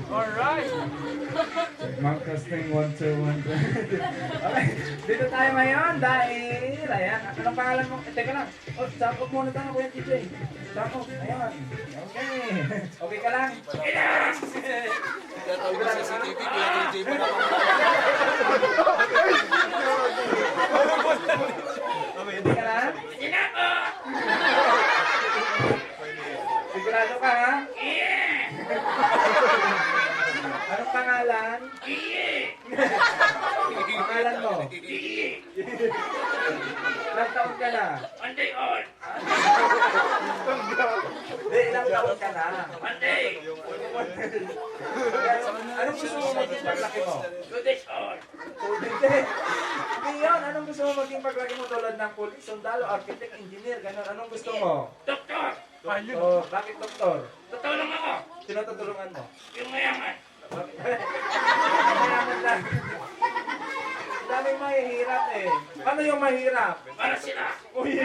Alright! Mark testing 1, 2, 1, 2. Okay, dito tayo ngayon dahil, ayan, anong pangalan mo? Teka lang, sakop muna tayo, Kuya TJ. Sakop, ayan. Okay. Okay ka lang? Okay lang! Tatawag sa CCTV, Kuya TJ mo na Hindi ka lang? Sigurado ka, ha? Anong pangalan? Pangalan mo? Ilang taon ka na? Monday on. Hindi, ilang taon ka na? Monday. Anong gusto mo maging paglaki mo? To this on. Hindi. Hindi yun. Anong gusto mo maging paglaki mo tulad ng police, sundalo, architect, engineer, gano'n? Anong gusto mo? Doktor. Doktor. Bakit doktor? Tutulong ako. Sino tutulungan mo? Yung mayaman. Mayaman lang. Daming mahihirap eh. Paano yung mahirap? Para sila. Uy!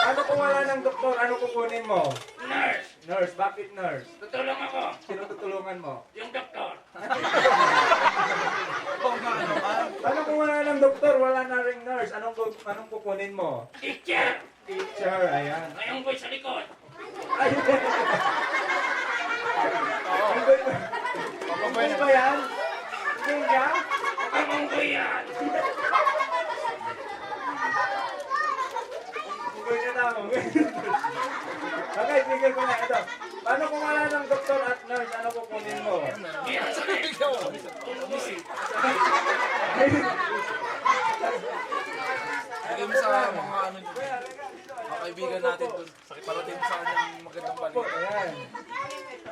Ano kung wala ng doktor? Ano kukunin mo? Nurse. Nurse. Bakit nurse? Tutulong ako. Sino tutulungan mo? Yung doktor. Ano kung wala ng doktor? Wala na ring nurse. Anong kukunin mo? Teacher. Teacher. Ayan. Ngayong boy sa likod. Ay! Hindi ba yan? Hindi ka? Ang boy yan. Hindi ka tama. Okay, sige ko na. Ito. Paano kung wala ng doktor at nurse? Ano kukunin mo? Bigay mo sa mga ano dyan, mga kaibigan natin doon. Para din sa kanyang magandang balik. Ayan.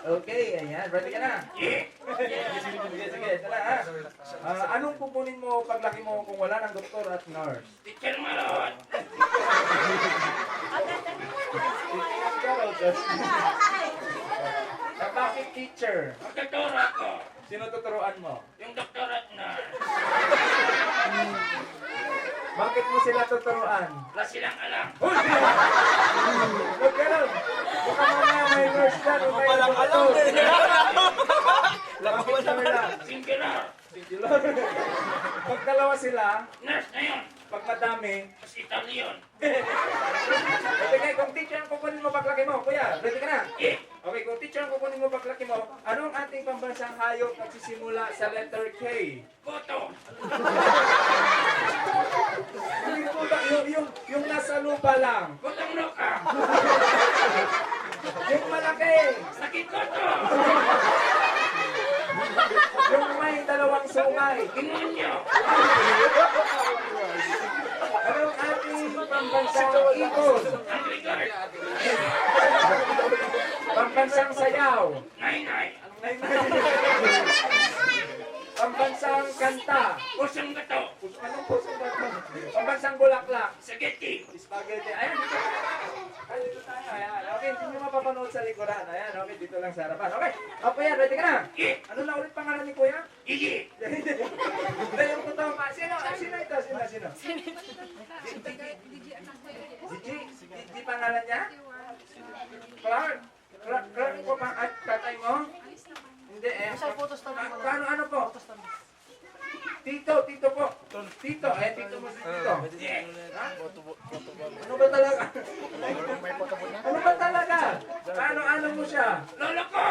Okay, ayan. Ready ka na? Sige, sige. Ito na ha. Anong kukunin mo paglaki mo kung wala ng doktor at nurse? Teacher Malon. Bakit teacher? Magdodoro ako. Sino tuturuan mo? Yung doktor at nurse. Bakit mo sila tuturuan? Wala silang alam. Huwag ganun. Baka mamaya may nurse dyan o may Walang alam doktor. eh. Bakit sila lang? Singular. Pag dalawa sila, Nurse na yun. pag madami, Mas Italian. okay, kung teacher ang kukunin mo paglaki mo, kuya, ready ka na? Eh. Okay, kung teacher ang kukunin mo paglaki mo, anong ating pambansang hayop nagsisimula sa letter K? Boto. Hindi po ba, yung nasa lupa lang. Botong loka. Yung malaki. Sakit ko to. Yung may dalawang sungay. Demonyo. Anong ating pambansang ibon? Angry Bird. Pambansang sayaw? Nay-nay. Pambansang kanta? Pusong gato. Anong puso ba ito? Pambansang bulaklak? Spaghetti. Spaghetti. Ayan, dito. Ay, dito tayo. Ayan. Okay, hindi nyo mapapanood sa likuran. Ayan, okay, dito lang sa harapan. Okay. O, kuya, ready ka na? Eh. Ano na ulit pangalan ni kuya? Gigi. Hindi, yung totoo pa. Sino? Sino ito? Sino? Gigi? Gigi pangalan niya? Clark? Clark po pa at tatay mo? Hindi eh. Ano po? Tito po. Tito mo si Tito. Ano ba talaga? Ano ba talaga? Ano mo siya? Lolo ko.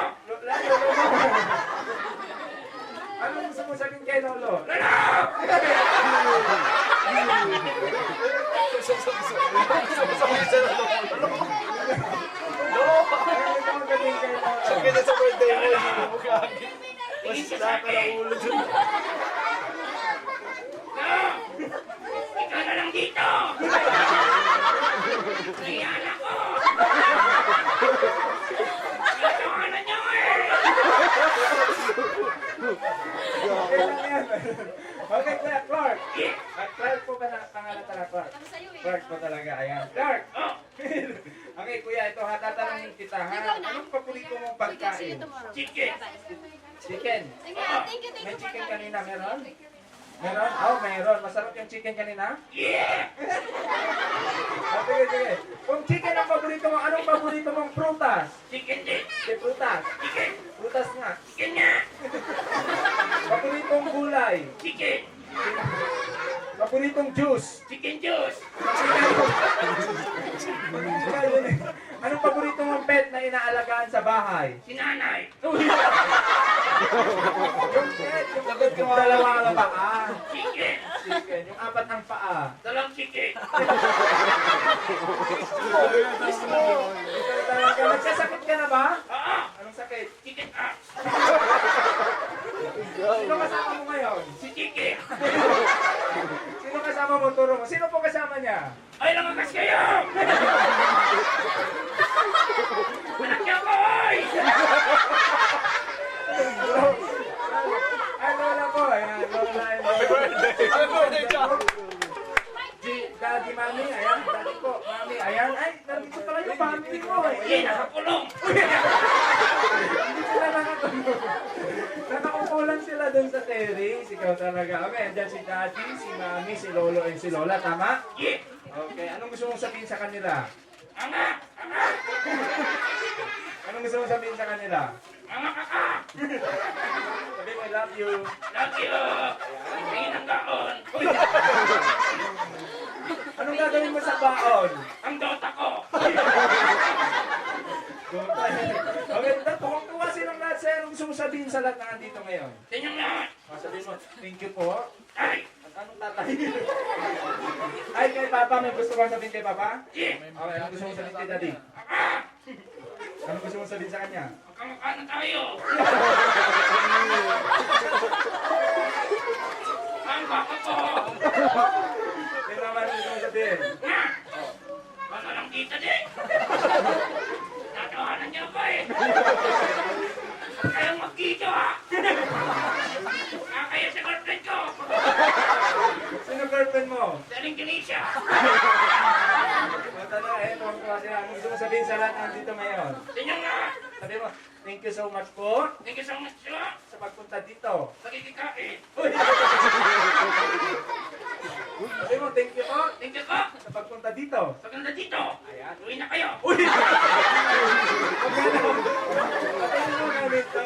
Ano gusto mo sabihin kay Lolo? Sabi na sa birthday mo, hindi mo kagi. Mas nakakaulo dun. Ikaw na lang dito. Ayan ako. Natawanan niyo eh. Okay, Kuya Clark. Clark po ba na pangalan talaga, Clark? Clark po talaga, ayan. Clark! Oh. Okay, kuya, ito ha, tatanungin kita ha? Anong paborito mong pagkain? Chicken. Chicken. Thank you. May chicken kanina, meron? Meron? Oh, meron. Masarap yung chicken kanina? Yeah! Oh, sige. Kung chicken ang paborito mo, anong paborito mong prutas? Chicken din. Sige, prutas. Chicken. Prutas nga. Chicken nga. Paboritong gulay. Chicken. Paboritong juice. Chicken juice. Anong paborito mong pet na inaalagaan sa bahay? Sinanay. Yung pet, yung dalawa ang paa. Chicken. Chicken, yung apat ang paa. Dalawang chicken. Talaga, nagsasakit ka na ba? Oo. Anong sakit? Chicken up. Sino kasama mo ngayon? Si Chicken. Sino kasama mo? Turo mo. Sino po kasama niya? Ay, langakas kayo! Anak niyo ko, oy! Ay, lola po. Ayan, lola and Happy birthday! Happy birthday, Jack! Daddy, mami. Ayan, daddy po. Mami, ayan. Ay, nandito pala yung family mo. Hindi, nakakulong. Hindi sila nakatulog. Nakakukulang sila dun sa terrace. Ikaw talaga. Okay, andyan si daddy, si mami, si lolo, and si lola. Tama? Yeah. Okay, anong gusto mong sabihin sa kanila? Anak! Anong gusto mong sabihin sa kanila? Anak kaka! Sabi mo, I love you. Love you! Tingin ang gaon. Anong gagawin mo sa baon? Ang dota ko. Okay, tuwang-tuwa silang lahat sa'yo. Anong gusto mong sabihin sa lahat na nandito ngayon? Tingnan lahat. Sabihin mo, thank you po. Ay! At anong tatay? Ay, kay Papa, may gusto kang sabihin kay Papa? Yeah. Okay, anong gusto mong sabihin kay Daddy? Kaka! Anong gusto mong sabihin sa kanya? Magkamukha na tayo. Ang baka ko. Ito naman ang gusto mong sabihin. Nga! Baka lang kita din. Natawanan niyo ako eh. Huwag kayong magkito ha. Kakaya sa girlfriend ko. Sino girlfriend mo? Daling Kinesia. Matala, tuwang-tuwa sila. Anong gusto mong sabihin sa lahat na nandito ngayon? Tingnan nga. Sabi mo, thank you so much po Thank you so much sila. sa pagpunta dito. Pagkikikain. Sabi mo, thank you po Thank you ko. sa pagpunta dito. Paganda dito. Ayan. Uwi na kayo. Patayin mo na dito.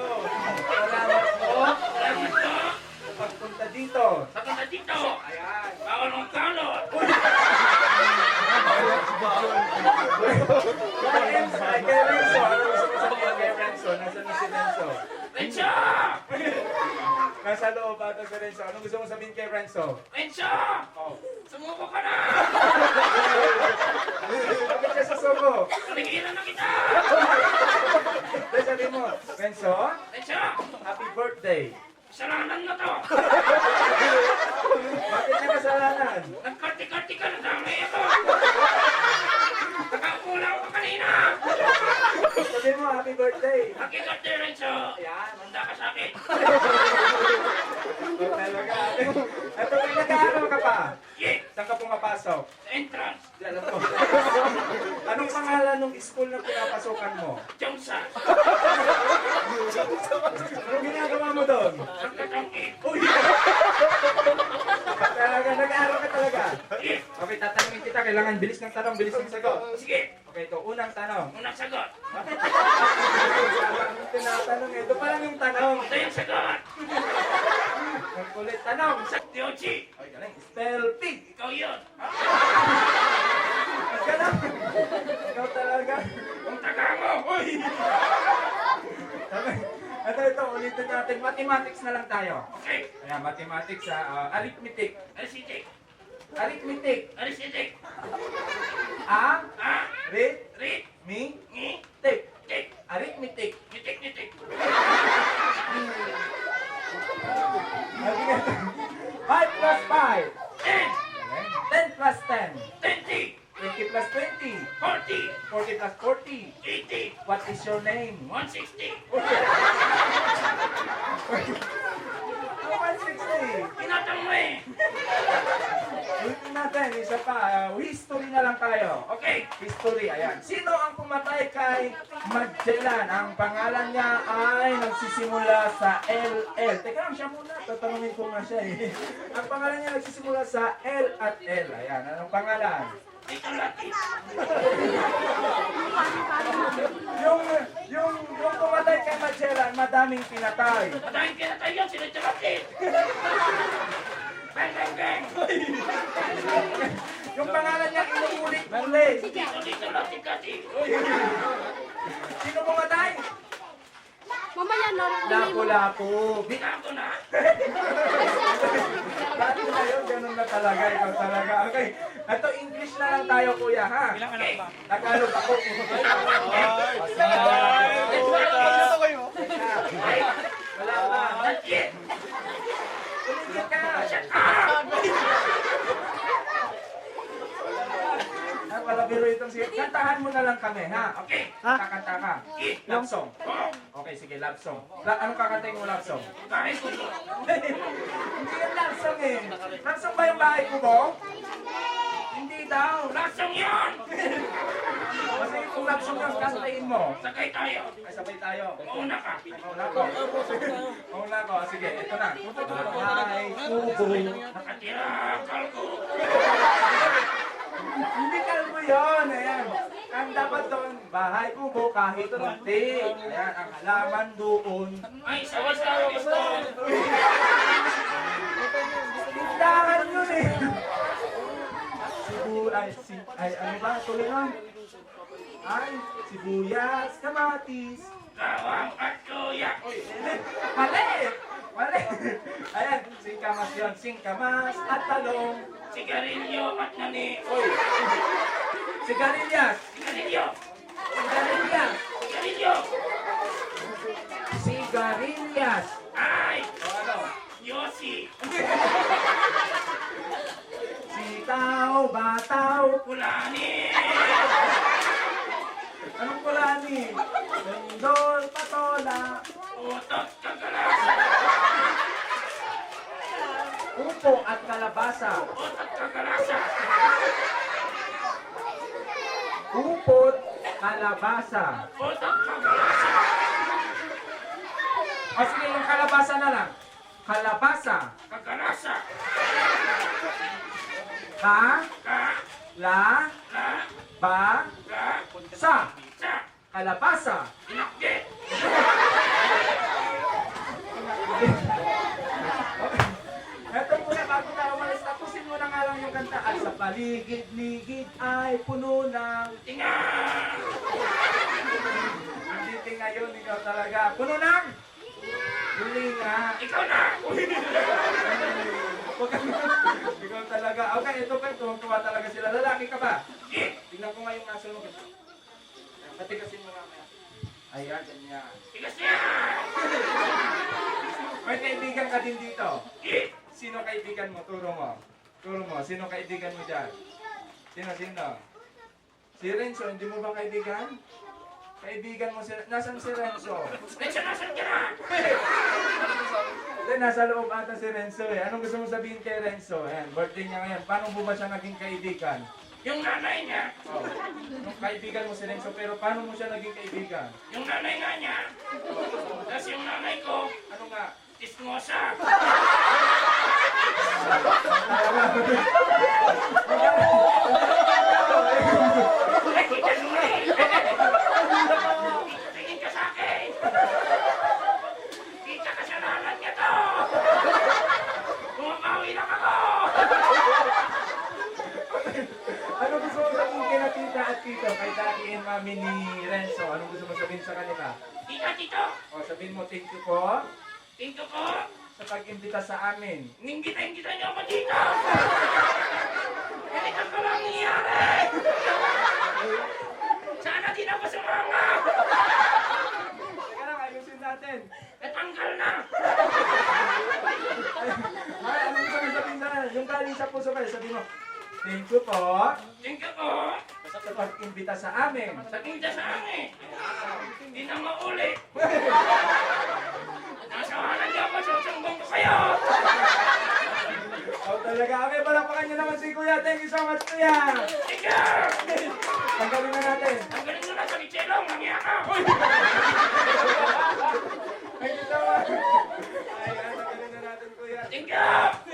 Salamat po Salamat ko. sa pagpunta dito. Paganda dito. Ayan. Bawal mong kalot. Kay Renzo, ano gusto mo sabihin kay Renzo? Nasaan na si Renzo? Renzo! Nasa loob ata si Renzo. Ano gusto mo sabihin kay Renzo? Renzo! Oh. Sumuko ka na! Bakit ka sa suko? Kaligilan na kita! Dahil sabi mo, Renzo, Renzo! happy birthday. Kasalanan na to! Bakit niya kasalanan? Nagkarti-karti ka na dami ako! Nakakula ako kanina! Sabi mo, happy birthday. Hakikate, Renzo! Ayan. Manda ka sa akin! Oh, talaga. Ito, may nag-aaral ka pa. Yeah! Saan ka pumapasok? Entrance! Di alam ko. Anong pangalan ng school na pinapasukan mo? Johnson! Anong ginagawa mo doon? Nagkatangki! Uy! Talaga, nag-aaral ka talaga. Yeah! Okay, tatanungin kita. Kailangan bilis ng tanong, bilis ng sagot. Sige! Okay, ito. Unang tanong. Unang sagot! Ang tinatanong eh. Ito pa lang yung tanong. Ito yung sagot! Ang kulit. Tanong. Sa Diochi! Ay, galing. Spell pig. Ikaw yun! Galang. Ikaw talaga. Kung taga mo! Uy! Okay. Ito, ulitin natin. Mathematics na lang tayo. Okay! Ayan, mathematics sa arithmetic. Arithmetic! Arithmetic. Arithmetic! A, Ah! rit, Read! mi, Ni! tic. Tik! Arithmetic. Nitik! Nitik! Sabi nga, 5 plus 5. 10! 10 plus 10. 20! 20 plus 20. 40! 40 plus 40. 80! What is your name? 160! 160. Tinatang mo eh! Ulitin natin, isa pa. History na lang tayo. Okay, history. Ayan. Sino ang pumatay kay Magellan? Ang pangalan niya ay nagsisimula sa LL. Teka lang, siya muna. Tatanungin ko nga siya eh. Ang pangalan niya nagsisimula sa L at L. Ayan, anong pangalan? Ito laki. Yung pumatay kay Magellan, madaming pinatay. Madaming pinatay yan, sila Jalapit. Bang, bang, bang. Yung pangalan niya inuulit-ulit. Dito lang, tikati. Sino pumatay? Mamaya, Lord. Lapu-lapu. Binago na. Dati na yun, ganun na talaga. Ikaw talaga. Okay. Ito, English na lang tayo, kuya, ha? Okay. Tagalog ako. Wala pa. Legit. Tumigil ka. Wala biro itong sige. Kantahan mo na lang kami, ha? Okay. Kakanta ka. Love song. Okay, sige, love song. Anong kakantahin mo love song? Kahit ko. Hindi yung love song eh. Love song ba yung bahay ko mo? Hindi daw. Lasong yan. Kasi kung love song yung kantahin mo. Sakay tayo. Ay, sabay tayo. Mauna ka. Mauna ko. Mauna ko. Sige, ito na. Bahay kubo. Nakatira, kalko. Hindi kalbo yun. Ayan. Ang dapat doon, bahay kubo kahit munti. Ayan, ang halaman doon. Ay, sawa-sawa gusto. Tindahan yun eh. Ay, ano ba? Tuloy nun. Ay, sibuyas, kamatis. Gawang at kuya. Mali! Mali! Ayan, singkamas yun. Singkamas at talong. Sigarilyo at nani. Uy! Sigarilyas! Sigarilyo. Sigarilyas! Sigarilyo. Sigarilyas! Ay, O ano? Yossi. Sitaw, bataw. Kulani. Anong kulani? Lendol, patola. Utot kagalas. Upo at kalabasa. Utot kagalasa. Upot, kalabasa. Utot kagalasa. O sige, yung kalabasa na lang. Kalabasa. Kagalasa. Ka, Ka. la, La. ba, Ka. sa. Sa. Kalabasa. Inakde. Eto muna, bago tayo umalis, tapusin mo na nga lang yung kanta. At sa paligid-ligid ay puno ng... Tinga. Hindi tinga yun, ikaw talaga. Puno ng... Huli nga. Ikaw na. Huwag ka ikaw talaga. Okay, ito pa, tuwang-tuwa talaga sila. Lalaki ka ba? Sige. Tingnan ko nga yung nasa mo. Patigasin mo nga kaya. Ayan, ganyan. Tigas niya. May kaibigan ka din dito. Sige. Sino kaibigan mo? Turo mo. Turo mo. Sino kaibigan mo dyan? Sino? Si Renzo, hindi mo ba kaibigan? Kaibigan mo si... Nasaan si Renzo? Nasaan ka na? Hindi, nasa loob ata si Renzo eh. Anong gusto mo sabihin kay Renzo? Ayan, birthday niya ngayon. Paano mo ba siya naging kaibigan? Yung nanay niya. Oh. Yung kaibigan mo si Renzo, pero paano mo siya naging kaibigan? Yung nanay nga niya. Tapos yung nanay ko. Ano nga? Tismosa. Ay, kita nuri. Tingin ka sa akin. Kita kasalanan niya to. Bumabawi lang ako. Ano gusto mo sabihin kay na tita at tito? Kay daddy and mami ni Renzo? Anong gusto mo sabihin sa kanila? Tika, tito. O, sabihin mo, thank you po Tingko ko. sa pag-imbita sa amin. Ninggitan niyo ako dito. Ganito ko lang nangyari. Sana di na pa sumanga. Teka lang, ayusin natin. Natanggal na. Ay, ano gusto mo sabihin sa yung galing sa puso kayo? Sabihin mo, thank you po Tingko ko. sa pag-imbita sa amin. Sa tinda sa angin. Hindi na maulit. Nasawalan niyo ako, susumbong ko kayo. O talaga. talaga. Okay, palapakan nyo naman si Kuya. Thank you so much, Kuya. Tanggalin na natin. Ang galing mo na sa Michelong, nangyaya ka! Thank you so much. Ayan, tanggalin na natin, Kuya. Thank you!